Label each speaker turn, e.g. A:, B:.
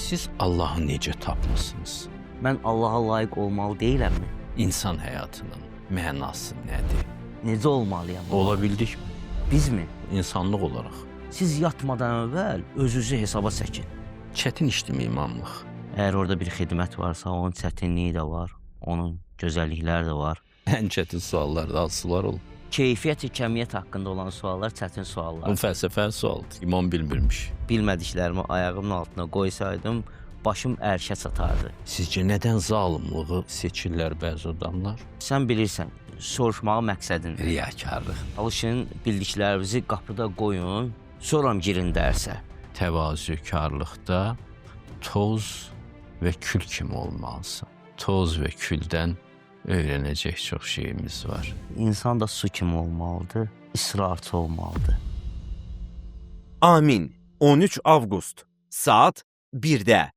A: Siz Allah'ı necə tapmısınız?
B: Mən Allaha layiq olmalı deyiləmmi?
A: İnsan həyatının mənası nədir?
B: Necə olmalıyam?
A: Ola bildikmi?
B: Biz mi?
A: İnsanlıq olaraq.
B: Siz yatmadan əvvəl özünüzü hesaba çəkin.
A: Çətin işdimi imamlıq?
B: Əgər orada bir xidmət varsa, onun çətinliyi də var, onun gözəllikləri də var.
A: Ən çətin suallar da sular olur.
B: Keyfiyyət, kəmiyyət haqqında olan suallar çətin
A: Bu
B: suallar.
A: fəlsəfə sualdır. İmam bilmirmiş.
B: Bilmədiklərimi ayağımın altına qoysaydım, başım ərşə çatardı.
A: Sizcə nədən zalımlığı seçirlər bəzi adamlar?
B: Sən bilirsən, soruşmağı məqsədin.
A: Riyakarlıq.
B: Alışın, bildiklərinizi qapıda qoyun, sonra girin dərsə.
A: Təvazökarlıqda toz və kül kimi olmalısan. Toz və küldən öyrənəcək çox şeyimiz var.
B: İnsan da su kimi olmalıdır, israrçı olmalıdır.
C: Amin. 13 avqust saat 1-də